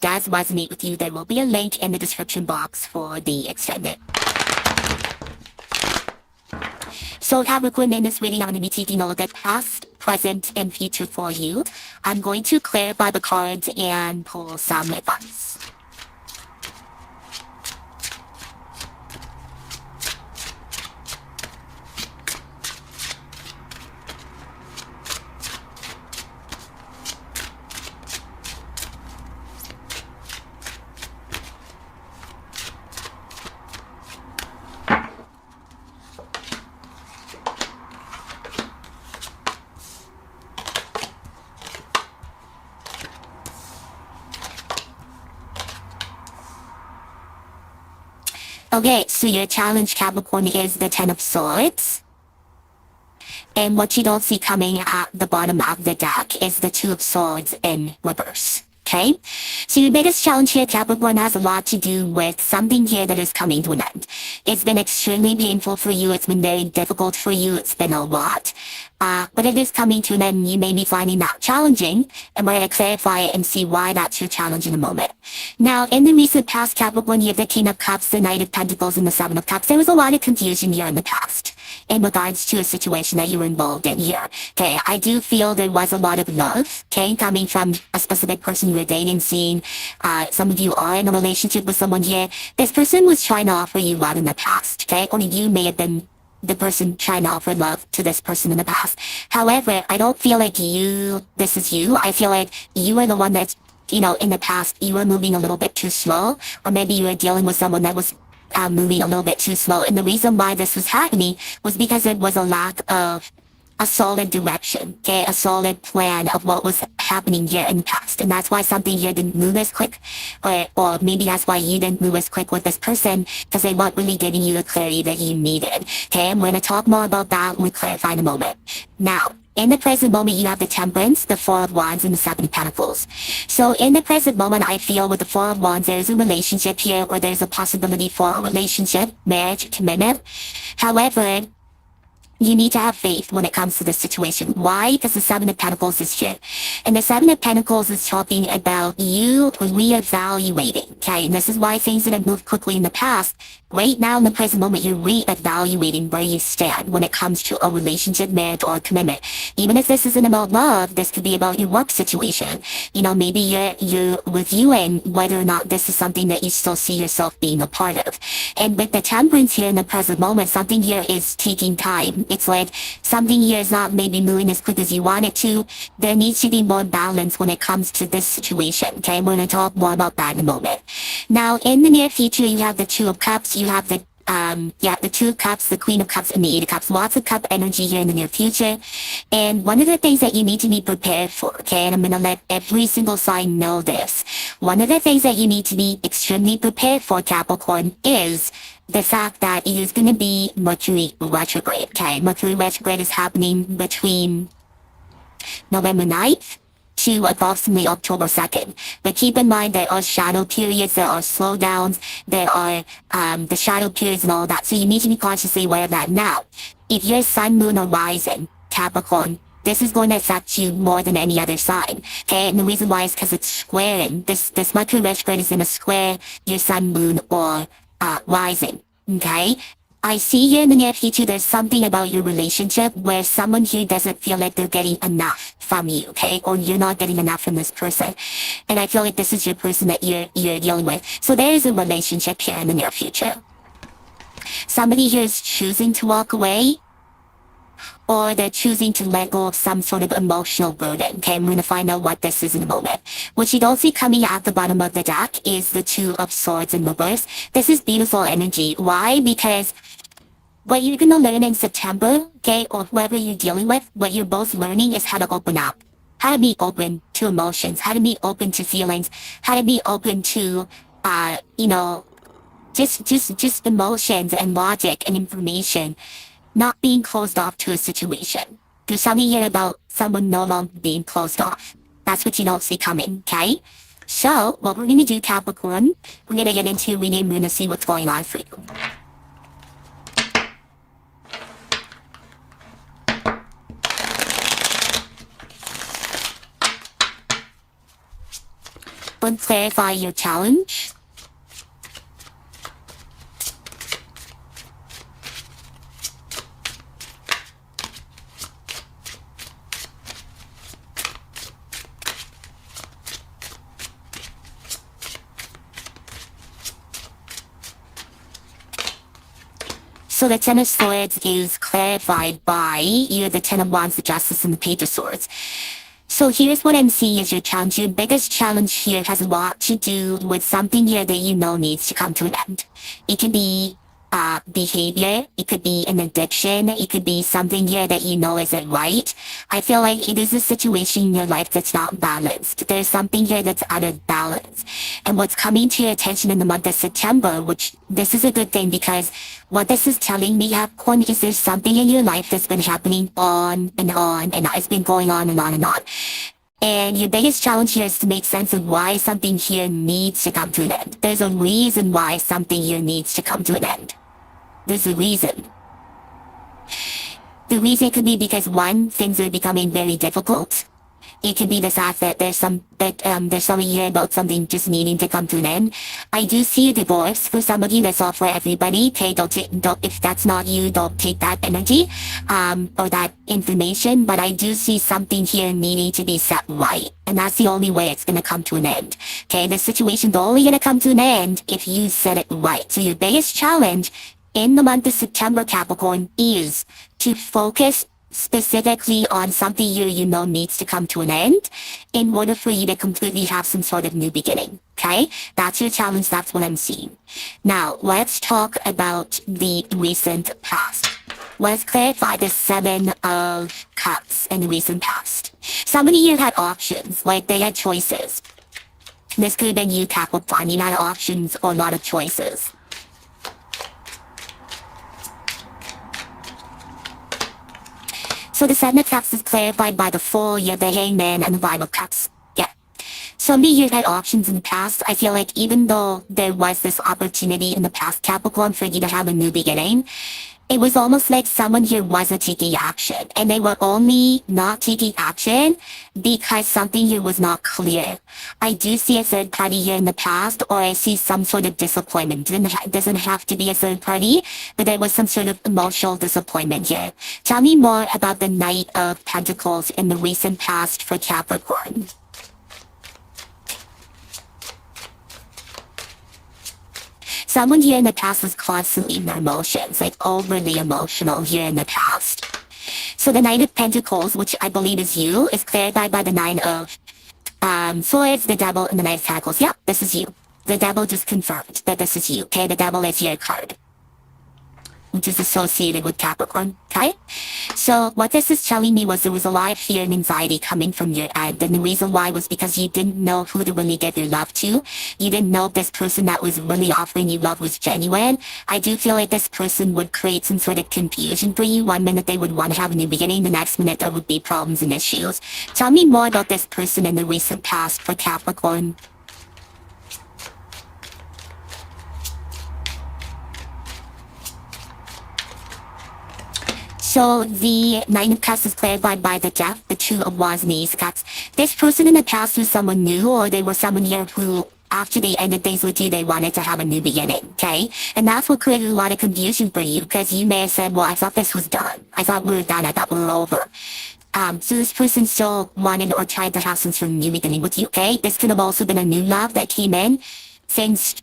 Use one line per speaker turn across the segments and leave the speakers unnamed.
does resonate with you, there will be a link in the description box for the extended. So Capricorn, in this reading, I'm going to be taking a look at past, present, and future for you. I'm going to clarify the cards and pull some advice. Okay, so your challenge, Capricorn, is the Ten of Swords. And what you don't see coming at the bottom of the deck is the Two of Swords in reverse. Okay? So your biggest challenge here, Capricorn, has a lot to do with something here that is coming to an end. It's been extremely painful for you. It's been very difficult for you. It's been a lot. But it is coming to an end. You may be finding that challenging, and we're going to clarify it and see why that's your challenge in a moment. Now, in the recent past, Capricorn, you have the King of Cups, the Knight of Pentacles, and the Seven of Cups. There was a lot of confusion here in the past in regards to a situation that you were involved in here. Okay, I do feel there was a lot of love, okay, coming from a specific person you were dating, seeing. Some of you are in a relationship with someone here. This person was trying to offer you love in the past, okay? Only you may have been the person trying to offer love to this person in the past. However, I don't feel like this is you. I feel like you are the one that's, in the past, you were moving a little bit too slow, or maybe you were dealing with someone that was moving a little bit too slow. And the reason why this was happening was because it was a lack of a solid direction, okay, a solid plan of what was happening here in the past. And that's why something here didn't move as quick, or maybe that's why you didn't move as quick with this person, because they weren't really giving you the clarity that you needed. Okay, I'm going to talk more about that when we clarify in a moment. Now, in the present moment, you have the Temperance, the Four of Wands, and the Seven of Pentacles. So in the present moment, I feel with the Four of Wands, there's a relationship here, or there's a possibility for a relationship, marriage, commitment. However, you need to have faith when it comes to this situation. Why? Because the Seven of Pentacles is here. And the Seven of Pentacles is talking about you reevaluating, okay? And this is why things didn't move quickly in the past. Right now, in the present moment, you're reevaluating where you stand when it comes to a relationship, marriage, or commitment. Even if this isn't about love, this could be about your work situation. Maybe you're reviewing whether or not this is something that you still see yourself being a part of. And with the Temperance here in the present moment, something here is taking time. It's like something here is not maybe moving as quick as you want it to. There needs to be more balance when it comes to this situation, okay? We're going to talk more about that in a moment. Now, in the near future, you have the Two of Cups, you have the Two of Cups, the Queen of Cups, and the Eight of Cups. Lots of cup energy here in the near future. And one of the things that you need to be prepared for, okay, and I'm going to let every single sign know this. One of the things that you need to be extremely prepared for, Capricorn, is the fact that it is going to be Mercury retrograde, okay? Mercury retrograde is happening between November 9th to approximately October 2nd. But keep in mind there are shadow periods, there are slowdowns, there are the shadow periods and all that. So you need to be consciously aware of that. Now, if your sun, moon, or rising, Capricorn, this is going to affect you more than any other sign, okay? And the reason why is because it's squaring. This Mercury retrograde is going to square your sun, moon, or rising, okay? I see here in the near future there's something about your relationship where someone here doesn't feel like they're getting enough from you, okay? Or you're not getting enough from this person. And I feel like this is your person that you're dealing with. So there is a relationship here in the near future. Somebody here is choosing to walk away, or they're choosing to let go of some sort of emotional burden, okay? I'm going to find out what this is in a moment. What you don't see coming at the bottom of the deck is the Two of Swords in reverse. This is beautiful energy. Why? Because what you're going to learn in September, okay, or whoever you're dealing with, what you're both learning is how to open up. How to be open to emotions, how to be open to feelings, how to be open to, just emotions and logic and information. Not being closed off to a situation. There's something here about someone no longer being closed off. That's what you don't see coming, okay? So, what we're going to do, Capricorn, we're going to get into reading, we're going to see what's going on for you. Capricorn, clarify your challenge. So the Ten of Swords is clarified by you're the Ten of Wands, the Justice, and the Page of Swords. So here's what I'm seeing as your challenge. Your biggest challenge here has a lot to do with something here that you know needs to come to an end. It can be behavior, it could be an addiction, it could be something here that you know isn't right. I feel like it is a situation in your life that's not balanced. There's something here that's out of balance. And what's coming to your attention in the month of September, which this is a good thing because what this is telling me, Capricorn, is there's something in your life that's been happening on, and it's been going on and on and on. And your biggest challenge here is to make sense of why something here needs to come to an end. There's a reason why something here needs to come to an end. There's a reason. The reason could be because one, things are becoming very difficult. It could be the fact that there's something here about something just needing to come to an end. I do see a divorce for somebody. That's all for everybody. Okay, don't if that's not you, don't take that energy, or that information. But I do see something here needing to be set right, and that's the only way it's gonna come to an end. Okay, the situation's only gonna come to an end if you set it right. So your biggest challenge in the month of September, Capricorn, is to focus specifically on something you know needs to come to an end in order for you to completely have some sort of new beginning. Okay, that's your challenge. That's what I'm seeing. Now let's talk about the recent past. Let's clarify the Seven of Cups in the recent past. Somebody here had options, like they had choices. This could have been you, Capricorn. You had options or a lot of choices. So the Seven of Cups is clarified by the Fool, the Hangman, and the Five of Cups. Yeah. Somebody here had options in the past. I feel like even though there was this opportunity in the past, Capricorn, for you to have a new beginning, it was almost like someone here wasn't taking action. And they were only not taking action because something here was not clear. I do see a third party here in the past, or I see some sort of disappointment. It doesn't have to be a third party, but there was some sort of emotional disappointment here. Tell me more about the Knight of Pentacles in the recent past for Capricorn. Someone here in the past was constantly in their emotions, like overly emotional here in the past. So the Knight of Pentacles, which I believe is you, is clarified by the Nine of Swords, the Devil, and the Knight of Pentacles. Yep, this is you. The Devil just confirmed that this is you, okay? The Devil is your card, which is associated with Capricorn, okay? So what this is telling me was there was a lot of fear and anxiety coming from your end, and the reason why was because you didn't know who to really give your love to. You didn't know if this person that was really offering you love was genuine. I do feel like this person would create some sort of confusion for you. One minute they would want to have a new beginning, the next minute there would be problems and issues. Tell me more about this person in the recent past for Capricorn. So the Nine of Cups is clarified by the Death, the Two of Wands, and the Ace of Cups. This person in the past was someone new, or they were someone here who, after they ended things with you, they wanted to have a new beginning, okay? And that's what created a lot of confusion for you, because you may have said, well, I thought this was done. I thought we were done. I thought we were over. So this person still wanted or tried to have some sort of new beginning with you, okay? This could have also been a new love that came in. Things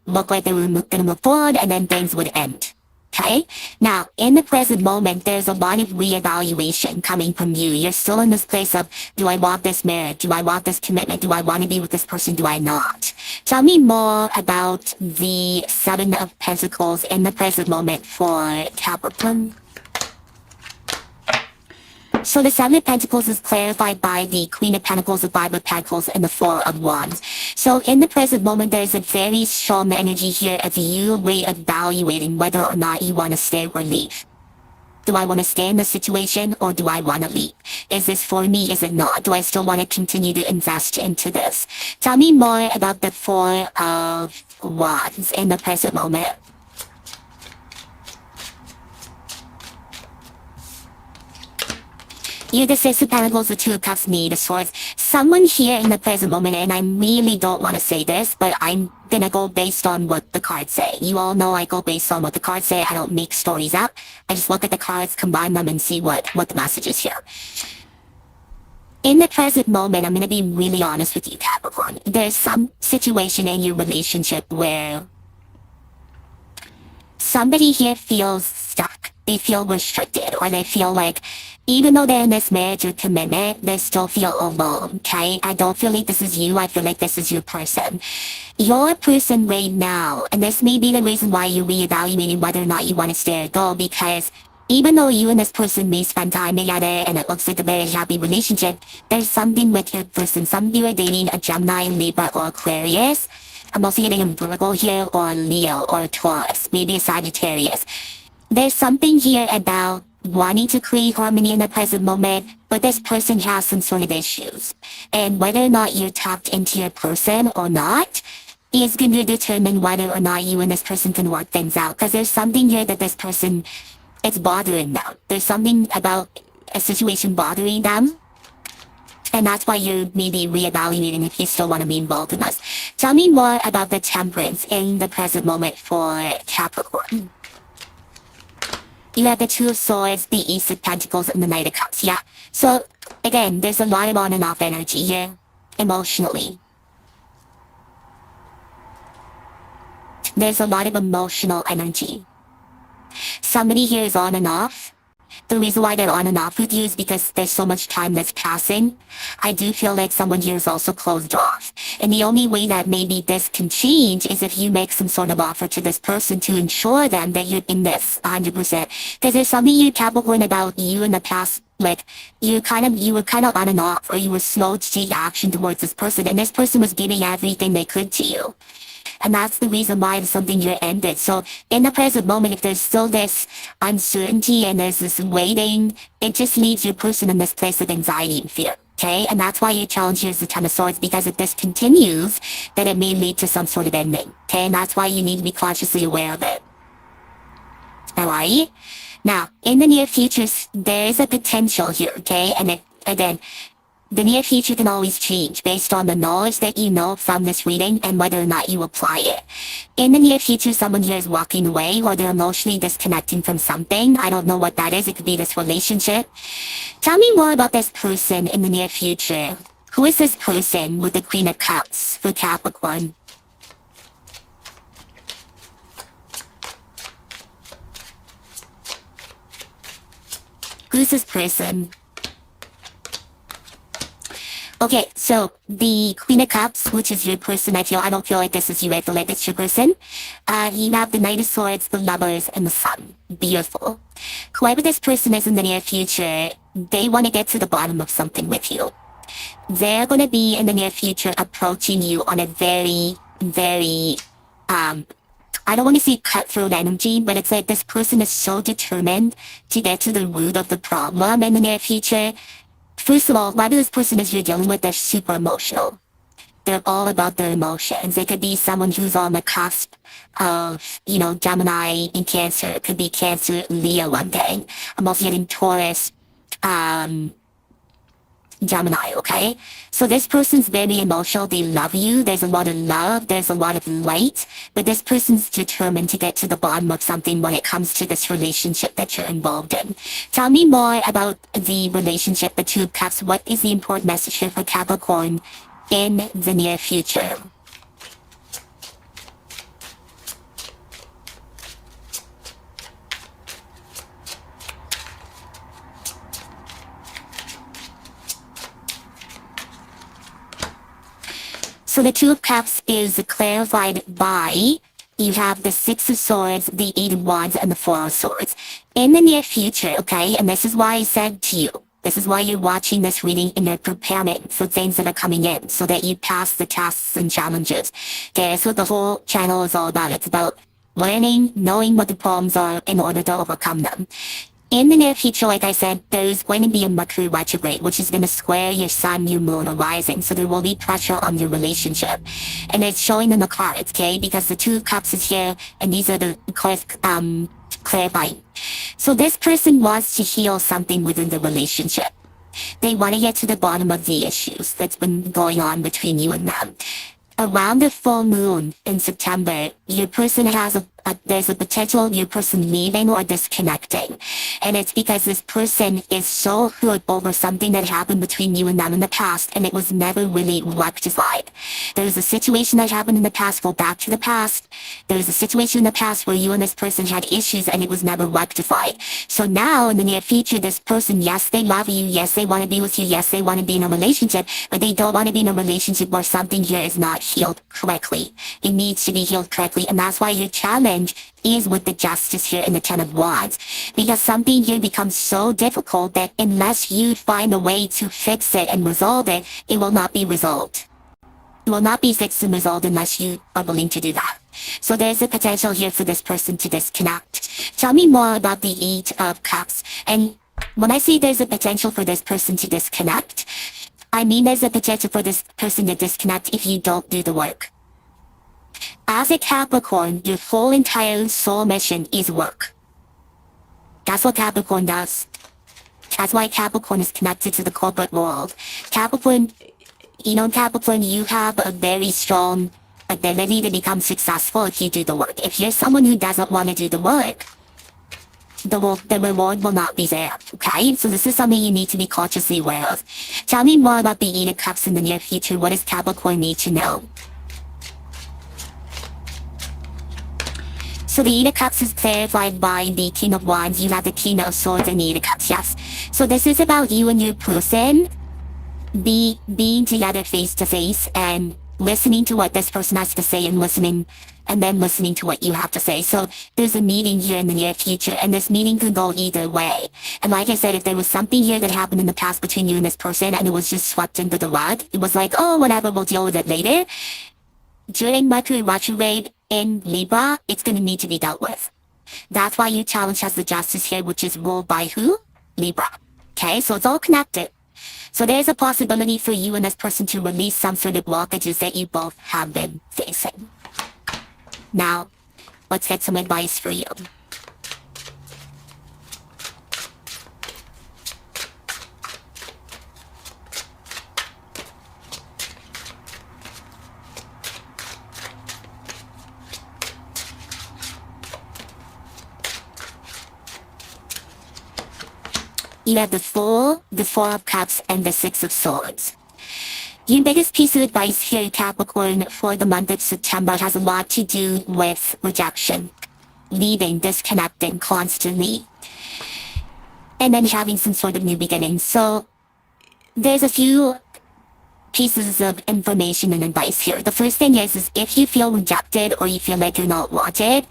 looked like they were going to move forward, and then things would end. Okay? Now, in the present moment, there's a lot of reevaluation coming from you. You're still in this place of, do I want this marriage? Do I want this commitment? Do I want to be with this person? Do I not? Tell me more about the Seven of Pentacles in the present moment for Capricorn. So the Seven of Pentacles is clarified by the Queen of Pentacles, the Five of Pentacles, and the Four of Wands. So in the present moment, there's a very strong energy here of you reevaluating whether or not you want to stay or leave. Do I want to stay in the situation, or do I want to leave? Is this for me? Is it not? Do I still want to continue to invest into this? Tell me more about the Four of Wands in the present moment. You're the Six of Pentacles, the Two of Cups, me, the Swords. Someone here in the present moment, and I really don't want to say this, but I'm gonna go based on what the cards say. You all know I go based on what the cards say. I don't make stories up. I just look at the cards, combine them, and see what the message is here. In the present moment, I'm gonna be really honest with you, Capricorn. There's some situation in your relationship where somebody here feels stuck. They feel restricted, or they feel like even though they're in this marriage or commitment, they still feel alone, okay? I don't feel like this is you. I feel like this is your person. Your person right now, and this may be the reason why you're reevaluating whether or not you want to stay or go, because even though you and this person may spend time together and it looks like a very happy relationship, there's something with your person. Some of you are dating a Gemini, Libra, or Aquarius. I'm also getting a Virgo here, or Leo, or Taurus, maybe a Sagittarius. There's something here about wanting to create harmony in the present moment, but this person has some sort of issues. And whether or not you're tapped into your person or not is going to determine whether or not you and this person can work things out. Because there's something here that this person is bothering them. There's something about a situation bothering them. And that's why you're maybe reevaluating if you still want to be involved in this. Tell me more about the temperance in the present moment for Capricorn. You have the Two of Swords, the Ace of Pentacles, and the Knight of Cups, yeah. So, again, there's a lot of on and off energy here, emotionally. There's a lot of emotional energy. Somebody here is on and off. The reason why they're on and off with you is because there's so much time that's passing. I do feel like someone here is also closed off. And the only way that maybe this can change is if you make some sort of offer to this person to ensure them that you're in this 100%. Because there's something you Capricorn about you in the past, like you were kind of on and off, or you were slow to take action towards this person, and this person was giving everything they could to you. And that's the reason why something here ended. So in the present moment, if there's still this uncertainty and there's this waiting, it just leaves your person in this place of anxiety and fear. Okay? And that's why your challenge here is the Ten of Swords, because if this continues, then it may lead to some sort of ending. Okay? And that's why you need to be consciously aware of it. Alright? Now, in the near future, there is a potential here. Okay? And again, the near future can always change based on the knowledge that you know from this reading and whether or not you apply it. In the near future, someone here is walking away, or they're emotionally disconnecting from something. I don't know what that is. It could be this relationship. Tell me more about this person in the near future. Who is this person with the Queen of Cups for Capricorn? Who's this person? Okay, so the Queen of Cups, which is your person, I don't feel like this is you, I feel like it's your person. You have the Knight of Swords, the Lovers, and the Sun. Beautiful. Whoever this person is in the near future, they want to get to the bottom of something with you. They're going to be in the near future approaching you on a very, very, I don't want to say cutthroat energy, but it's like this person is so determined to get to the root of the problem in the near future. First of all, whether this person is you're dealing with, they're super emotional. They're all about their emotions. It could be someone who's on the cusp of, Gemini and Cancer. It could be Cancer, Leo one day. I'm also getting Taurus, Gemini, okay? So this person's very emotional. They love you. There's a lot of love. There's a lot of light. But this person's determined to get to the bottom of something when it comes to this relationship that you're involved in. Tell me more about the relationship, the Two of Cups. What is the important message here for Capricorn in the near future? So the Two of Cups is clarified by, you have the Six of Swords, the Eight of Wands, and the Four of Swords. In the near future, okay, and this is why I said to you, this is why you're watching this reading and you're preparing for things that are coming in so that you pass the tasks and challenges. Okay, that's what the whole channel is all about. It's about learning, knowing what the problems are in order to overcome them. In the near future, like I said, there's going to be a Mercury retrograde, which is going to square your Sun, your Moon, or rising. So there will be pressure on your relationship. And it's showing in the cards, okay? Because the Two of Cups is here, and these are the clarifying. So this person wants to heal something within the relationship. They want to get to the bottom of the issues that's been going on between you and them. Around the full moon in September, your person has there's a potential of your person leaving or disconnecting. And it's because this person is so hurt over something that happened between you and them in the past, and it was never really rectified. There's a situation that happened in the past, go back to the past. There's a situation in the past where you and this person had issues and it was never rectified. So now in the near future, this person, yes, they love you, yes, they want to be with you, yes, they want to be in a relationship, but they don't want to be in a relationship where something here is not healed correctly. It needs to be healed correctly, and that's why your challenge is with the Justice here in the Ten of Wands, because something here becomes so difficult that unless you find a way to fix it and resolve it, it will not be resolved. It will not be fixed and resolved unless you are willing to do that. So there's a potential here for this person to disconnect. Tell me more about the Eight of Cups. And when I say there's a potential for this person to disconnect, I mean there's a potential for this person to disconnect if you don't do the work. As a Capricorn, your whole entire soul mission is work. That's what Capricorn does. That's why Capricorn is connected to the corporate world. Capricorn, Capricorn, you have a very strong ability to become successful if you do the work. If you're someone who doesn't want to do the work, the reward will not be there, okay? So this is something you need to be consciously aware of. Tell me more about the Eight of Cups in the near future. What does Capricorn need to know? So the Eight of Cups is clarified by the King of Wands. You have the King of Swords and the Eight of Cups, yes. So this is about you and your person being together face to face and listening to what this person has to say and then listening to what you have to say. So there's a meeting here in the near future, and this meeting could go either way. And like I said, if there was something here that happened in the past between you and this person and it was just swept into the rug, it was like, oh, whatever, we'll deal with it later. During Mercury retrograde in Libra, it's going to need to be dealt with. That's why your challenge has the Justice here, which is ruled by who? Libra. Okay, so it's all connected. So there's a possibility for you and this person to release some sort of blockages that you both have been facing. Now, let's get some advice for you. You have the Four of Cups, and the Six of Swords. Your biggest piece of advice here, Capricorn, for the month of September has a lot to do with rejection, leaving, disconnecting constantly, and then having some sort of new beginning. So there's a few pieces of information and advice here. The first thing is if you feel rejected or you feel like you're not wanted,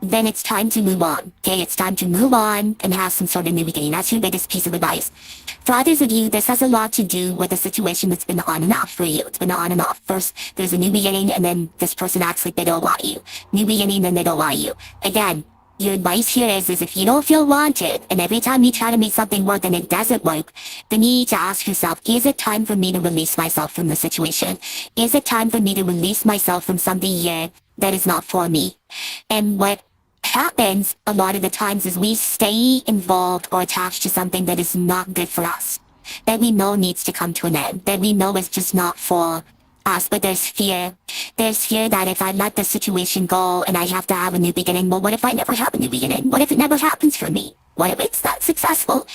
then it's time to move on. Okay, it's time to move on and have some sort of new beginning. That's your biggest piece of advice. For others of you, this has a lot to do with a situation that's been on and off for you. It's been on and off. First, there's a new beginning, and then this person acts like they don't want you. New beginning, then they don't want you. Again, your advice here is if you don't feel wanted, and every time you try to make something work and it doesn't work, then you need to ask yourself, is it time for me to release myself from the situation? Is it time for me to release myself from something here that is not for me? And what happens a lot of the times is we stay involved or attached to something that is not good for us, that we know needs to come to an end, that we know is just not for us. But there's fear that if I let the situation go and I have to have a new beginning, well, what if I never have a new beginning? What if it never happens for me? What if it's not successful?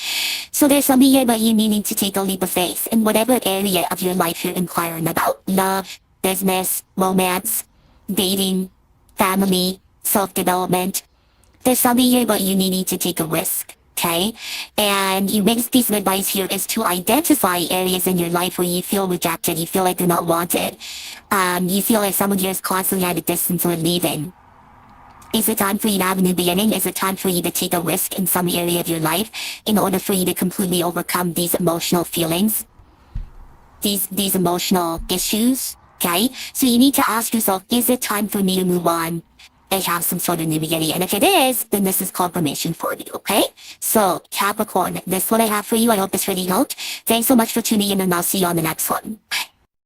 So there's something here about you needing to take a leap of faith in whatever area of your life you're inquiring about: love, business, romance, dating, family, self-development. There's something here about you needing to take a risk, okay? And your biggest piece of advice here is to identify areas in your life where you feel rejected, you feel like you're not wanted, you feel like someone here is constantly at a distance or leaving. Is it time for you to have a new beginning? Is it time for you to take a risk in some area of your life in order for you to completely overcome these emotional feelings, these emotional issues, okay? So you need to ask yourself, is it time for me to move on and have some sort of new beginning? And if it is, then this is confirmation for you, okay? So Capricorn, this is what I have for you. I hope this really helped. Thanks so much for tuning in, and I'll see you on the next one. Bye.